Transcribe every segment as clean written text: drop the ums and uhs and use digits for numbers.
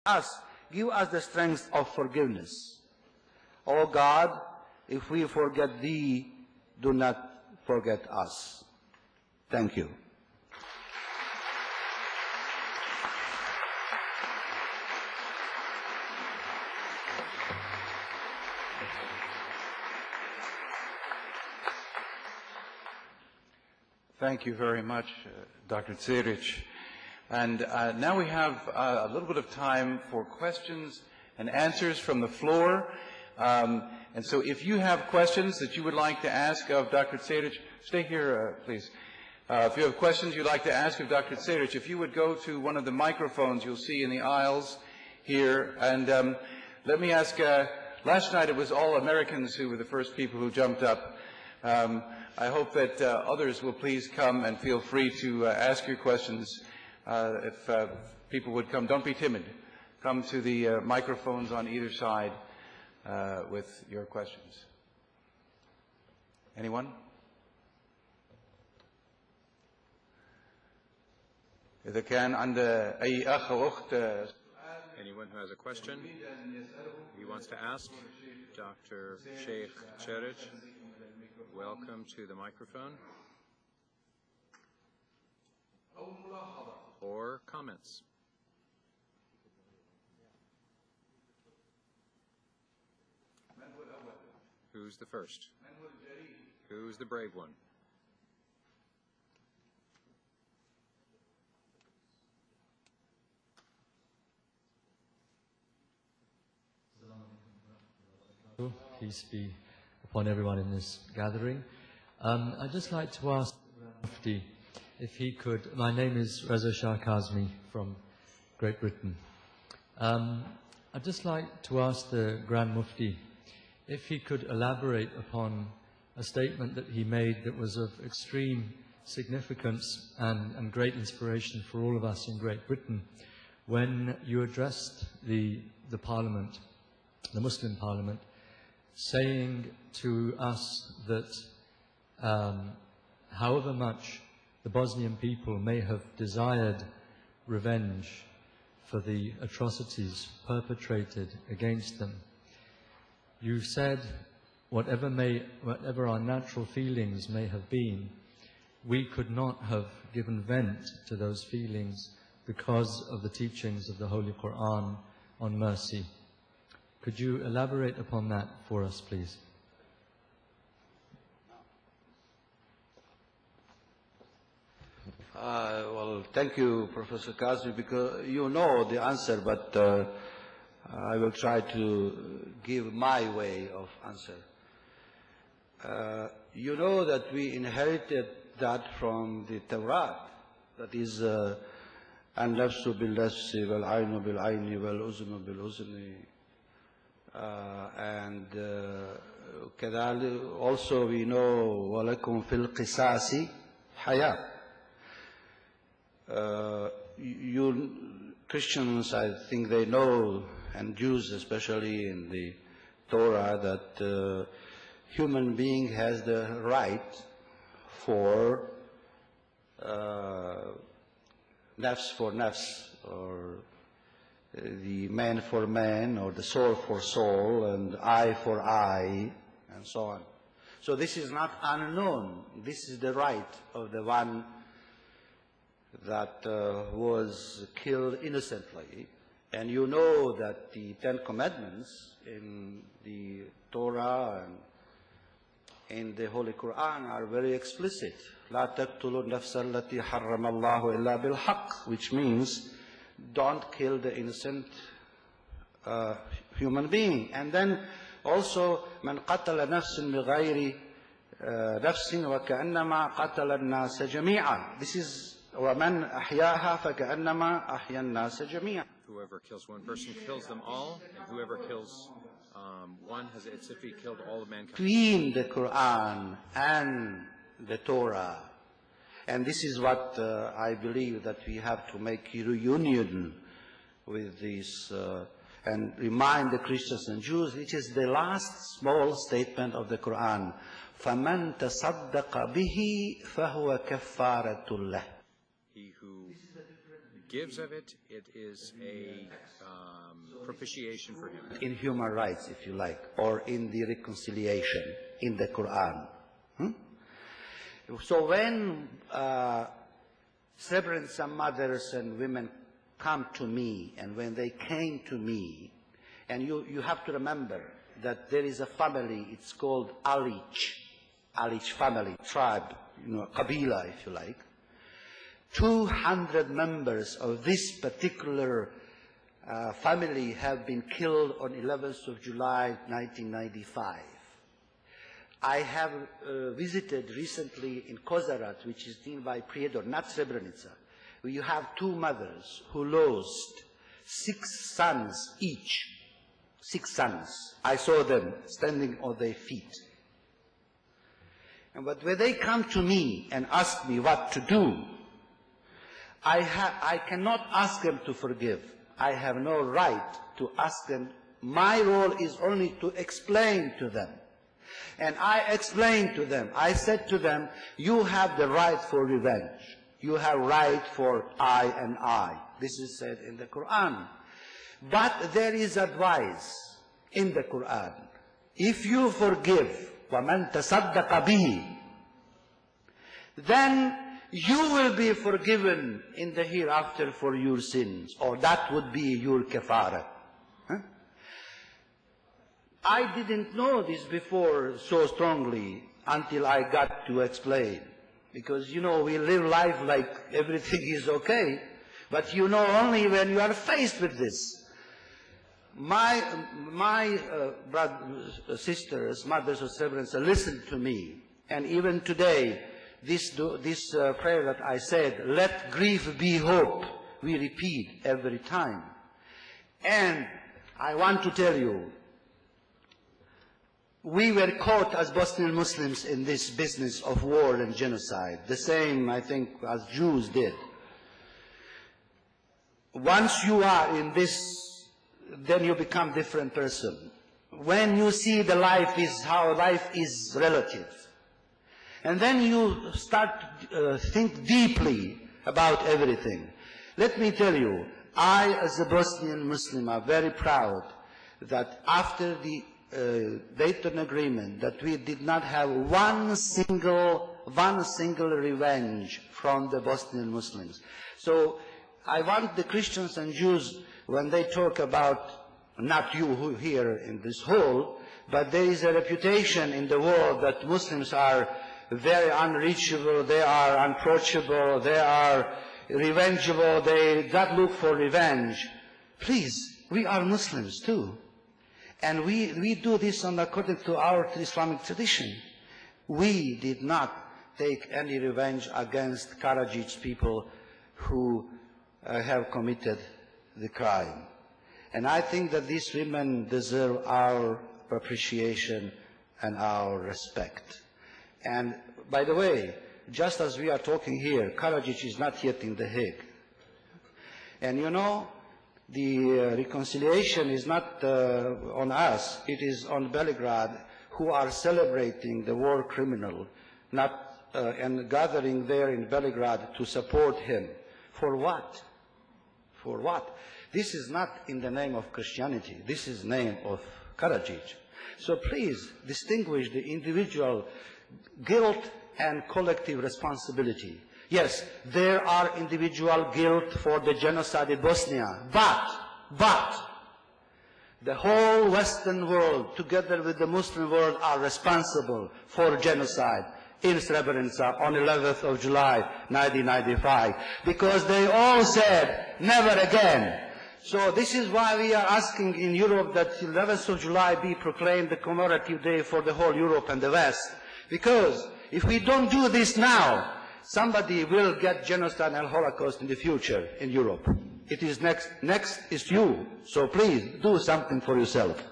us. Give us the strength of forgiveness. O God, if we forget Thee, do not forget us. Thank you. Thank you very much, Dr. Ceric. And now we have a little bit of time for questions and answers from the floor. And so if you have questions that you would like to ask of Dr. Ceric, stay here, please. If you have questions you'd like to ask of Dr. Ceric, if you would go to one of the microphones you'll see in the aisles here. And let me ask, last night it was all Americans who were the first people who jumped up. I hope that others will please come and feel free to ask your questions. If people would come, don't be timid. Come to the microphones on either side with your questions. Anyone? إذا كان عند أي أخ أو أخت Anyone who has a question he wants to ask Dr. Sheikh Ceric, welcome to the microphone. Or comments. Who's the first? Who's the brave one? Peace be upon everyone in this gathering. I'd just like to ask Mufti if he could. My name is Reza Shah Kazmi from Great Britain. I'd just like to ask the Grand Mufti if he could elaborate upon a statement that he made that was of extreme significance and great inspiration for all of us in Great Britain when you addressed the Parliament, the Muslim Parliament, saying to us that however much the Bosnian people may have desired revenge for the atrocities perpetrated against them, you said whatever our natural feelings may have been, we could not have given vent to those feelings because of the teachings of the Holy Quran on mercy. Could you elaborate upon that for us, please? Well, thank you, Professor Kazmi, because you know the answer, but I will try to give my way of answer. You know that we inherited that from the Torah, that is, النفس بالنفس والعين بالعين والأذن بالأذن. And also we know وَلَكُمْ فِي الْقِصَاصِ حَيَاةٌ. You Christians, I think they know, and Jews especially in the Torah, that human being has the right for nafs for nafs, or the man for man, or the soul for soul, and eye for eye, and so on. So this is not unknown. This is the right of the one that was killed innocently. And you know that the Ten Commandments in the Torah and in the Holy Quran are very explicit. لا تقتلوا النفس التي حرم الله إلا بالحق, which means don't kill the innocent human being. And then also من قتل نفس بغير نفس وكأنما قتل الناس جميعا. This is ومن أحياها فكأنما أحيا الناس جميعا. Whoever kills one person kills them all, and whoever kills one has, it's if he killed all of mankind. Between the Quran and the Torah, and this is what I believe that we have to make a reunion with this and remind the Christians and Jews, which is the last small statement of the Quran. فَمَنْ تَصَدَّقَ بِهِ فَهُوَ كَفَّارَةٌ لَهُ. He who gives of it, it is a propitiation for him. In human rights, if you like, or in the reconciliation in the Quran. So when Srebrenica mothers and women come to me, and when they came to me, and you have to remember that there is a family, it's called Alic family, tribe, Qabila, if you like. 200 members of this particular family have been killed on 11th of July, 1995. I have visited recently in Kozarat, which is nearby Prijedor, not Srebrenica, where you have two mothers who lost 6 sons each. 6 sons. I saw them standing on their feet. But when they come to me and ask me what to do, I cannot ask them to forgive. I have no right to ask them. My role is only to explain to them. And I explained to them, I said to them, you have the right for revenge. You have right for eye and eye. This is said in the Quran. But there is advice in the Quran. If you forgive, وَمَنْ تَصَدَّقَ بِهِ, then you will be forgiven in the hereafter for your sins, or that would be your kafara. I didn't know this before so strongly until I got to explain. Because, we live life like everything is okay, but only when you are faced with this. My brothers, sisters, mothers of Srebrenica listened to me, and even today, this prayer that I said, let grief be hope, we repeat every time. And I want to tell you, we were caught as Bosnian Muslims in this business of war and genocide, the same, I think, as Jews did. Once you are in this, then you become a different person. When you see how life is relative, and then you start to think deeply about everything. Let me tell you, I, as a Bosnian Muslim, am very proud that after the Dayton Agreement, that we did not have one single revenge from the Bosnian Muslims. So I want the Christians and Jews, when they talk about, not you who here in this hall, but there is a reputation in the world that Muslims are very unreachable, they are unapproachable, they are revengeable, they don't look for revenge. Please, we are Muslims too. And we do this according to our Islamic tradition. We did not take any revenge against Karadzic people who have committed the crime. And I think that these women deserve our appreciation and our respect. And by the way, just as we are talking here, Karadzic is not yet in The Hague. And the reconciliation is not on us, it is on Belgrade, who are celebrating the war criminal, and gathering there in Belgrade to support him. For what? For what? This is not in the name of Christianity, this is the name of Karadzic. So please distinguish the individual guilt and collective responsibility. Yes, there are individual guilt for the genocide in Bosnia, but the whole Western world, together with the Muslim world, are responsible for genocide in Srebrenica on 11th of July, 1995, because they all said, never again. So this is why we are asking in Europe that 11th of July be proclaimed the commemorative day for the whole Europe and the West, because if we don't do this now, somebody will get genocide and Holocaust in the future in Europe. It is next is you. So please do something for yourself.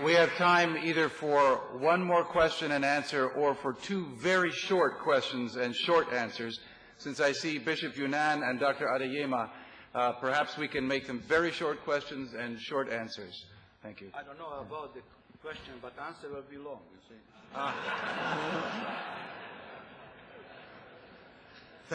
We have time either for one more question and answer or for 2 very short questions and short answers. Since I see Bishop Yunan and Dr. Adeyema, perhaps we can make them very short questions and short answers. Thank you. I don't know about the question, but answer will be long, you see.